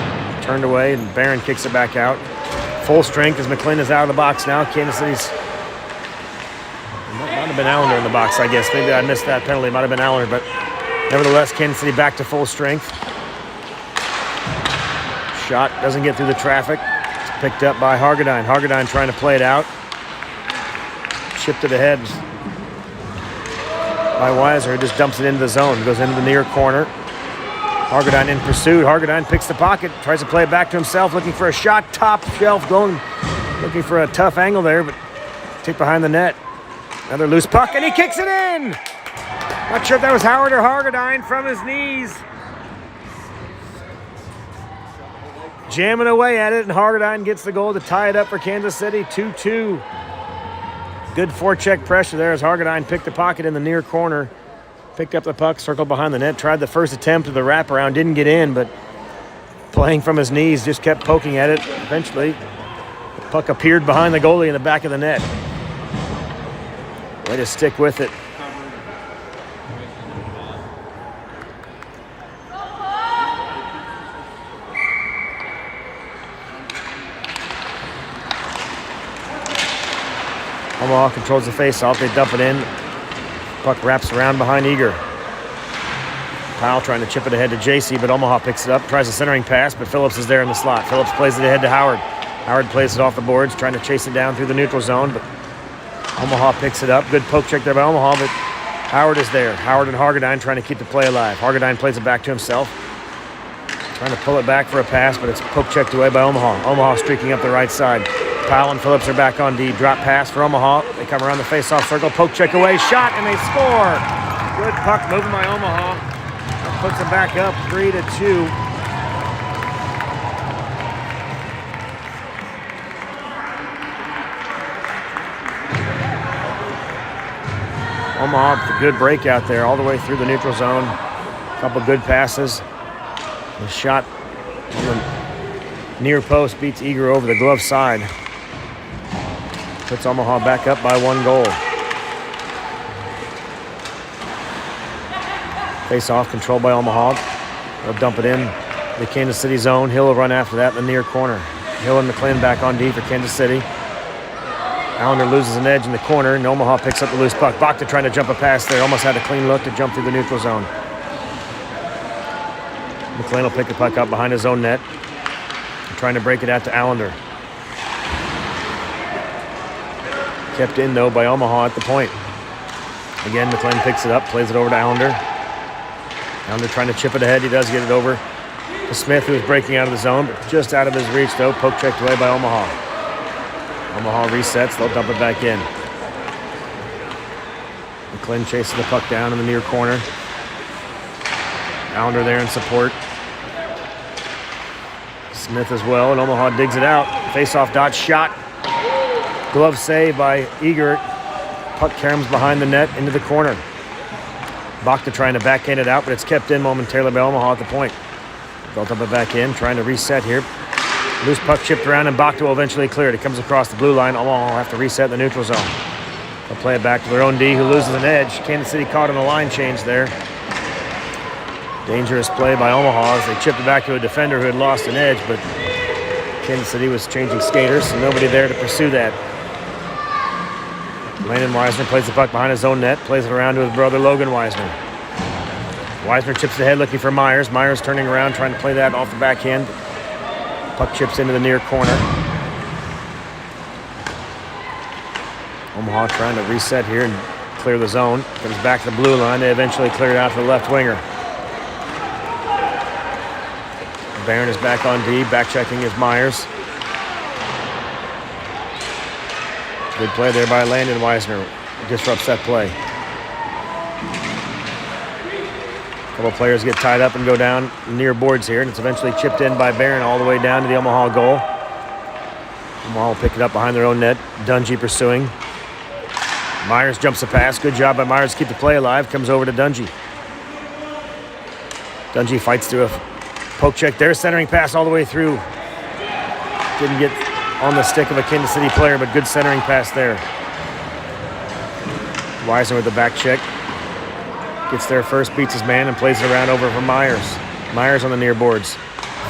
turned away, and Barron kicks it back out. Full strength as McClin is out of the box now. Kansas City's might have been Allender in the box, I guess. Maybe I missed that penalty. Might have been Allender, but nevertheless, Kansas City back to full strength. Shot doesn't get through the traffic. Picked up by Hargadine. Hargadine trying to play it out. Chipped to the head by Weiser. Just dumps it into the zone. Goes into the near corner. Hargadine in pursuit. Hargadine picks the pocket. Tries to play it back to himself. Looking for a shot. Top shelf going. Looking for a tough angle there, but tipped behind the net. Another loose puck, and he kicks it in! Not sure if that was Howard or Hargadine from his knees. Jamming away at it, and Hargadine gets the goal to tie it up for Kansas City, 2-2. Good forecheck pressure there as Hargadine picked the pocket in the near corner. Picked up the puck, circled behind the net, tried the first attempt of the wraparound, didn't get in, but playing from his knees, just kept poking at it. Eventually, the puck appeared behind the goalie in the back of the net. Way to stick with it. Omaha controls the face-off. They dump it in. Puck wraps around behind Eager. Powell trying to chip it ahead to JC, but Omaha picks it up. Tries a centering pass, but Phillips is there in the slot. Phillips plays it ahead to Howard. Howard plays it off the boards, trying to chase it down through the neutral zone, but Omaha picks it up. Good poke check there by Omaha, but Howard is there. Howard and Hargadine trying to keep the play alive. Hargadine plays it back to himself. Trying to pull it back for a pass, but it's poke checked away by Omaha. Omaha streaking up the right side. Powell and Phillips are back on D. Drop pass for Omaha. They come around the face-off circle. Poke check away. Shot, and they score. Good puck moving by Omaha. That puts it back up 3-2. Omaha with a good break out there all the way through the neutral zone. A couple good passes. The shot on the near post beats Eager over the glove side. Puts Omaha back up by 1 goal. Face-off controlled by Omaha. They'll dump it in the Kansas City zone. Hill will run after that in the near corner. Hill and McClin back on D for Kansas City. Allender loses an edge in the corner, and Omaha picks up the loose puck. Bachta trying to jump a pass there. Almost had a clean look to jump through the neutral zone. McClin will pick the puck up behind his own net. Trying to break it out to Allender. Kept in, though, by Omaha at the point. Again, McClin picks it up, plays it over to Allender. Allender trying to chip it ahead. He does get it over to Smith, who is breaking out of the zone, but just out of his reach, though. Poke checked away by Omaha. Omaha resets. They'll dump it back in. McClin chases the puck down in the near corner. Allender there in support. Smith as well, and Omaha digs it out. Face-off dot shot. Glove save by Eager. Puck caroms behind the net into the corner. Bachta trying to backhand it out, but it's kept in momentarily by Omaha at the point. They'll dump it back in, trying to reset here. Loose puck chipped around, and Bakta will eventually clear it. It comes across the blue line. Omaha will have to reset the neutral zone. They'll play it back to their own D, who loses an edge. Kansas City caught on the line change there. Dangerous play by Omaha as they chipped it back to a defender who had lost an edge, but Kansas City was changing skaters, so nobody there to pursue that. Landon Weisner plays the puck behind his own net, plays it around to his brother Logan Weisner. Weisner chips ahead looking for Myers. Myers turning around, trying to play that off the backhand. Puck chips into the near corner. Omaha trying to reset here and clear the zone. Comes back to the blue line. They eventually clear it out to the left winger. Barron is back on D. Back checking is Myers. Good play there by Landon Weisner. Disrupts that play. A couple players get tied up and go down near boards here, and it's eventually chipped in by Barron all the way down to the Omaha goal. Omaha will pick it up behind their own net. Dungy pursuing. Myers jumps the pass. Good job by Myers to keep the play alive. Comes over to Dungy. Dungy fights through a poke check there. Centering pass all the way through. Didn't get on the stick of a Kansas City player, but good centering pass there. Weisner with the back check. Gets there first, beats his man, and plays it around over for Myers. Myers on the near boards.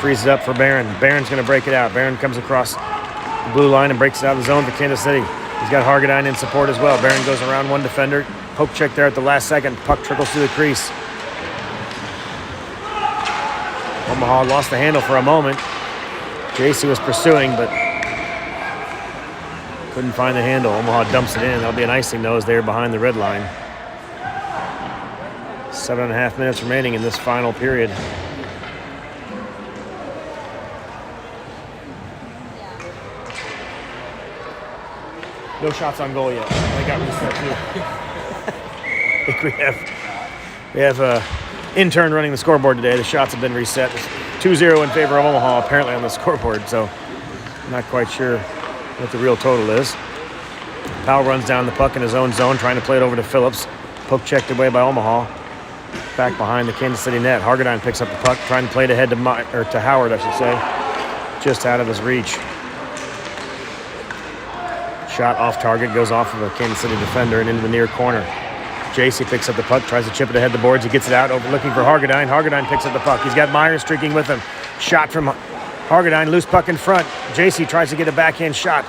Frees it up for Barron. Barron's going to break it out. Barron comes across the blue line and breaks it out of the zone for Kansas City. He's got Hargadine in support as well. Barron goes around one defender. Poke check there at the last second. Puck trickles through the crease. Omaha lost the handle for a moment. JC was pursuing, but couldn't find the handle. Omaha dumps it in. That'll be an icing, though, as they're behind the red line. 7.5 minutes remaining in this final period. No shots on goal yet. They got reset too. I think we have a intern running the scoreboard today. The shots have been reset. It's 2-0 in favor of Omaha apparently on the scoreboard, so I'm not quite sure what the real total is. Powell runs down the puck in his own zone, trying to play it over to Phillips. Poke checked away by Omaha. Back behind the Kansas City net. Hargadine picks up the puck, trying to play it ahead to Howard, I should say. Just out of his reach. Shot off target, goes off of a Kansas City defender and into the near corner. JC picks up the puck, tries to chip it ahead the boards. He gets it out, over looking for Hargadine. Hargadine picks up the puck. He's got Myers streaking with him. Shot from Hargadine, loose puck in front. JC tries to get a backhand shot.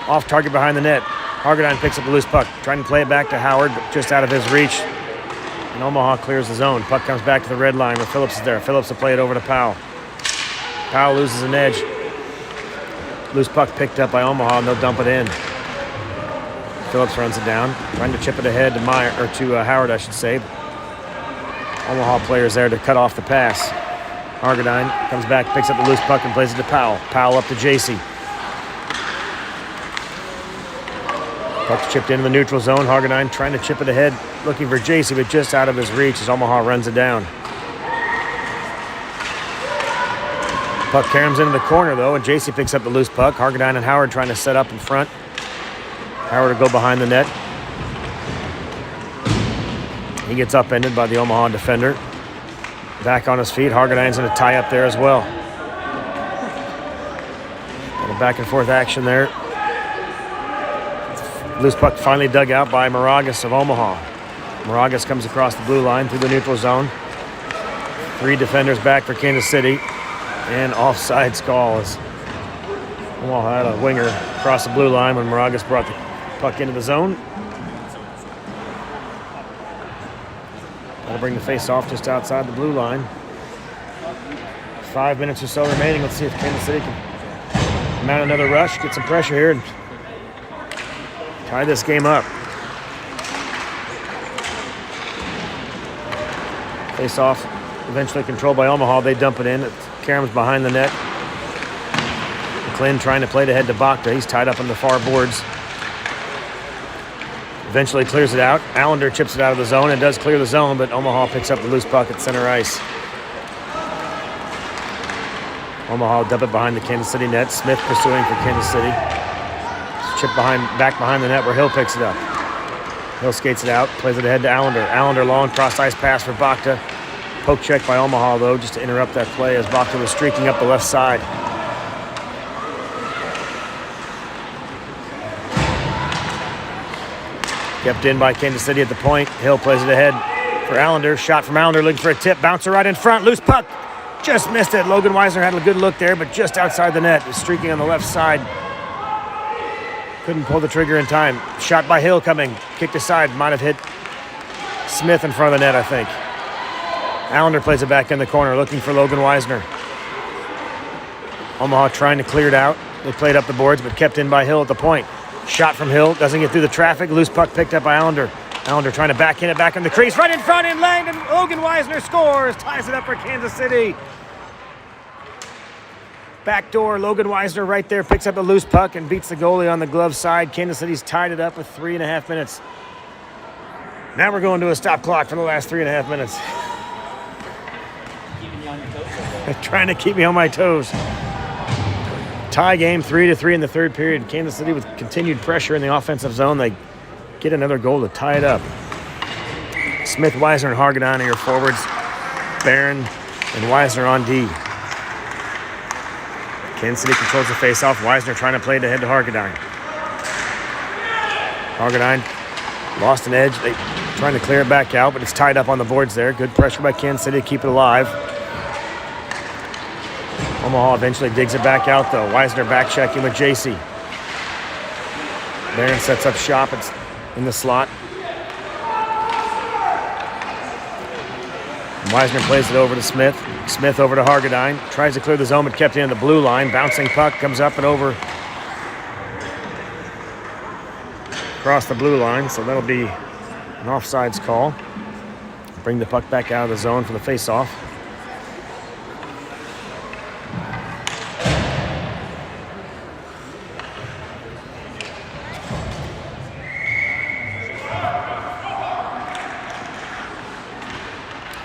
Off target behind the net. Hargadine picks up the loose puck, trying to play it back to Howard, but just out of his reach. And Omaha clears the zone. Puck comes back to the red line where Phillips is there. Phillips will play it over to Powell. Powell loses an edge. Loose puck picked up by Omaha, and they'll dump it in. Phillips runs it down, trying to chip it ahead to Howard, I should say. Omaha players there to cut off the pass. Hargadine comes back, picks up the loose puck, and plays it to Powell. Powell up to JC. Puck's chipped into the neutral zone. Hargadine trying to chip it ahead, looking for JC, but just out of his reach as Omaha runs it down. Puck caroms into the corner, though, and JC picks up the loose puck. Hargadine and Howard trying to set up in front. Howard will go behind the net. He gets upended by the Omaha defender. Back on his feet. Hargadine's going to tie up there as well. Got a back and forth action there. Loose puck finally dug out by Moragas of Omaha. Moragas comes across the blue line through the neutral zone. 3 defenders back for Kansas City. And offsides call as Omaha had a winger across the blue line when Moragas brought the puck into the zone. That'll bring the face-off just outside the blue line. 5 minutes or so remaining. Let's see if Kansas City can mount another rush, get some pressure here, and tie this game up. Face-off eventually controlled by Omaha. They dump it in. Karam's behind the net. McClin trying to play it ahead to Bakta. He's tied up on the far boards. Eventually clears it out. Allender chips it out of the zone and does clear the zone, but Omaha picks up the loose puck at center ice. Omaha will dump it behind the Kansas City net. Smith pursuing for Kansas City. Chip back behind the net where Hill picks it up. Hill skates it out, plays it ahead to Allender. Allender long cross ice pass for Bakta. Poke check by Omaha, though, just to interrupt that play as Bakta was streaking up the left side. Kept in by Kansas City at the point. Hill plays it ahead for Allender. Shot from Allender, looking for a tip. Bouncer right in front. Loose puck. Just missed it. Logan Weisner had a good look there, but just outside the net. Is streaking on the left side. Couldn't pull the trigger in time. Shot by Hill coming. Kicked aside. Might have hit Smith in front of the net, I think. Allender plays it back in the corner, looking for Logan Weisner. Omaha trying to clear it out. They played up the boards, but kept in by Hill at the point. Shot from Hill. Doesn't get through the traffic. Loose puck picked up by Allender. Allender trying to back in it back in the crease. Right in front in lane, and Logan Weisner scores. Ties it up for Kansas City. Backdoor, Logan Weisner right there picks up a loose puck and beats the goalie on the glove side. Kansas City's tied it up with 3.5 minutes. Now we're going to a stop clock for the last 3.5 minutes. Keeping you on your toes. Trying to keep me on my toes. Tie game, 3-3 in the third period. Kansas City with continued pressure in the offensive zone. They get another goal to tie it up. Smith, Weisner, and Hargadon are your forwards. Barron and Weisner on D. Kansas City controls the faceoff. Weisner trying to play it ahead to Hargadon. Hargadon lost an edge. They trying to clear it back out, but it's tied up on the boards there. Good pressure by Kansas City to keep it alive. Omaha eventually digs it back out, though. Weisner back checking with JC. Barron sets up shop. It's in the slot. Weisner plays it over to Smith. Smith over to Hargadine. Tries to clear the zone, but kept in the blue line. Bouncing puck comes up and over across the blue line, so that'll be an offsides call. Bring the puck back out of the zone for the face-off.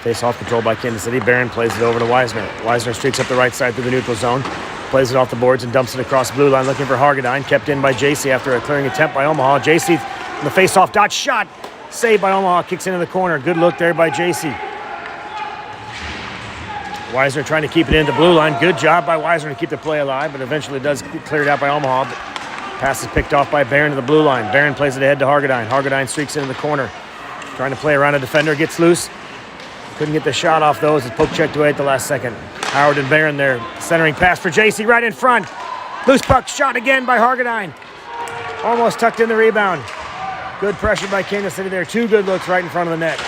Face-off controlled by Kansas City. Barron plays it over to Weisner. Weisner streaks up the right side through the neutral zone. Plays it off the boards and dumps it across the blue line looking for Hargadine. Kept in by JC after a clearing attempt by Omaha. JC in the face-off dot shot. Saved by Omaha. Kicks into the corner. Good look there by JC. Weisner trying to keep it into blue line. Good job by Weisner to keep the play alive, but eventually it does get cleared out by Omaha. But pass is picked off by Barron to the blue line. Barron plays it ahead to Hargadine. Hargadine streaks into the corner. Trying to play around a defender. Gets loose. Couldn't get the shot off those. It's poke checked away at the last second. Howard and Barron there. Centering pass for JC right in front. Loose puck shot again by Hargadine. Almost tucked in the rebound. Good pressure by Kansas City there. Two good looks right in front of the net.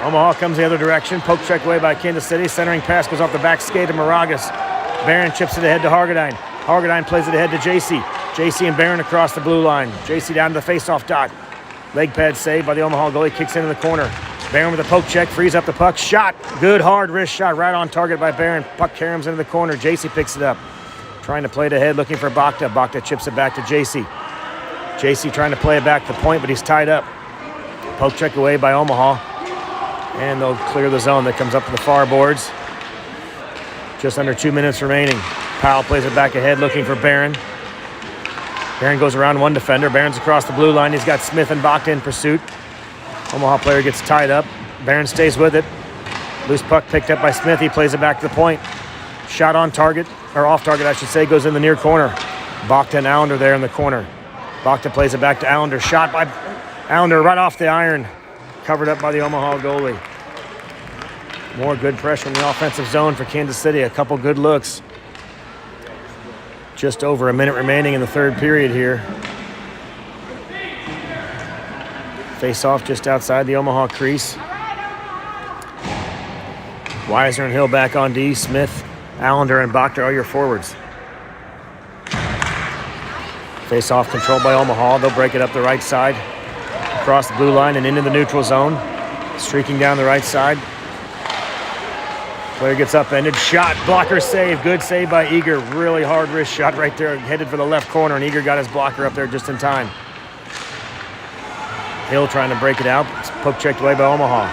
Omaha comes the other direction. Poke checked away by Kansas City. Centering pass goes off the back skate of Moragas. Barron chips it ahead to Hargadine. Hargadine plays it ahead to JC. JC and Barron across the blue line. JC down to the face-off dot. Leg pad saved by the Omaha goalie. Kicks into the corner. Barron with a poke check, frees up the puck, shot. Good hard wrist shot right on target by Barron. Puck caroms into the corner. JC picks it up. Trying to play it ahead, looking for Bakta. Bakta chips it back to JC. JC trying to play it back to the point, but he's tied up. Poke check away by Omaha. And they'll clear the zone that comes up to the far boards. Just under 2 minutes remaining. Powell plays it back ahead, looking for Barron. Barron goes around one defender. Barron's across the blue line. He's got Smith and Bakta in pursuit. Omaha player gets tied up. Barron stays with it. Loose puck picked up by Smith. He plays it back to the point. Shot on target, or off target, I should say, goes in the near corner. Bakta and Allender there in the corner. Bakta plays it back to Allender. Shot by Allender right off the iron. Covered up by the Omaha goalie. More good pressure in the offensive zone for Kansas City. A couple good looks. Just over a minute remaining in the third period here. Face-off just outside the Omaha crease. Weisner and Hill back on D. Smith, Allender, and Bakta are your forwards. Face-off controlled by Omaha. They'll break it up the right side. Across the blue line and into the neutral zone. Streaking down the right side. Player gets upended. Shot. Blocker save. Good save by Eager. Really hard wrist shot right there. Headed for the left corner, and Eager got his blocker up there just in time. Hill trying to break it out. It's poke checked away by Omaha.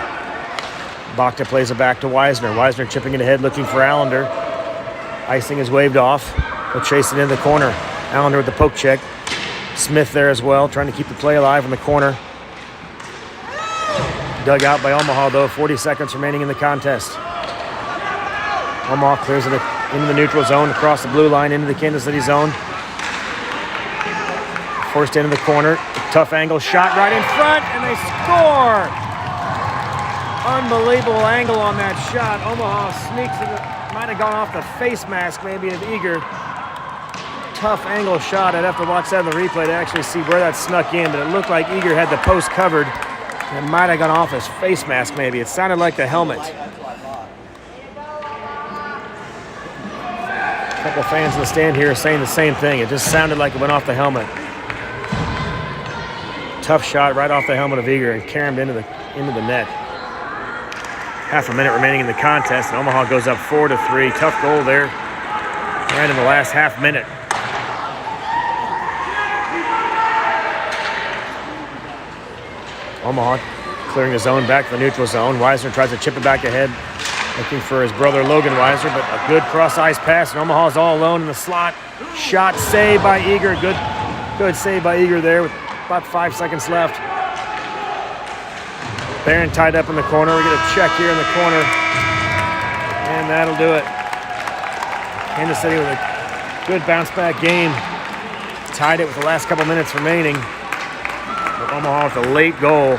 Bakta plays it back to Weisner. Weisner chipping it ahead, looking for Allender. Icing is waved off. He'll chase it in the corner. Allender with the poke check. Smith there as well, trying to keep the play alive in the corner. Dug out by Omaha, though. 40 seconds remaining in the contest. Omaha clears it into the neutral zone, across the blue line, into the Kansas City zone. Forced into the corner. Tough angle shot right in front, and they score! Unbelievable angle on that shot. Omaha sneaks it. Might have gone off the face mask maybe of Eager. Tough angle shot. I'd have to watch that in the replay to actually see where that snuck in, but it looked like Eager had the post covered. It might have gone off his face mask maybe. It sounded like the helmet. A couple fans in the stand here are saying the same thing. It just sounded like it went off the helmet. Tough shot right off the helmet of Eager and caromed into the net. Half a minute remaining in the contest, and Omaha goes up 4-3. Tough goal there right in the last half minute. Omaha clearing the zone back to the neutral zone. Weisner tries to chip it back ahead, looking for his brother Logan Weisner, but a good cross-ice pass, and Omaha's all alone in the slot. Shot saved by Eager. Good save by Eager there with about 5 seconds left. Barron tied up in the corner. We get a check here in the corner, and that'll do it. Kansas City with a good bounce-back game. Tied it with the last couple minutes remaining. But Omaha with a late goal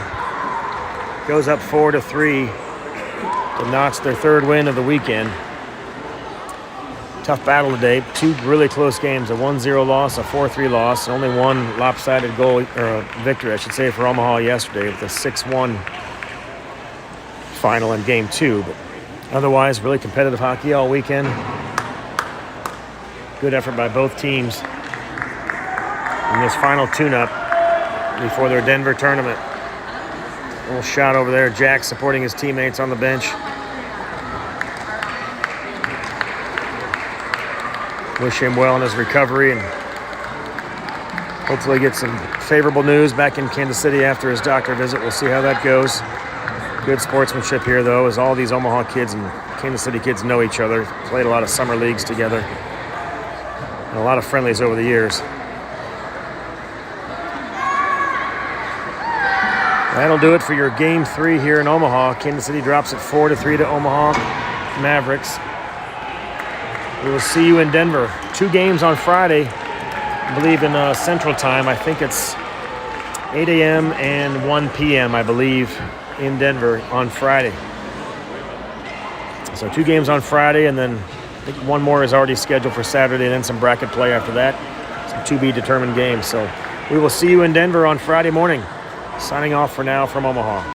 goes up 4-3 to notch their third win of the weekend. Tough battle today. 2 really close games, a 1-0 loss, a 4-3 loss, and only one lopsided goal, or victory, I should say, for Omaha yesterday with a 6-1 final in Game 2. But otherwise, really competitive hockey all weekend. Good effort by both teams in this final tune-up before their Denver tournament. A little shot over there. Jack supporting his teammates on the bench. Wish him well in his recovery and hopefully get some favorable news back in Kansas City after his doctor visit. We'll see how that goes. Good sportsmanship here, though, as all these Omaha kids and Kansas City kids know each other. Played a lot of summer leagues together and a lot of friendlies over the years. That'll do it for your Game 3 here in Omaha. Kansas City drops it 4-3 to Omaha Mavericks. We will see you in Denver. 2 games on Friday, I believe in Central Time. I think it's 8 a.m. and 1 p.m., I believe, in Denver on Friday. So 2 games on Friday, and then I think one more is already scheduled for Saturday, and then some bracket play after that. Some to-be-determined games. So we will see you in Denver on Friday morning. Signing off for now from Omaha.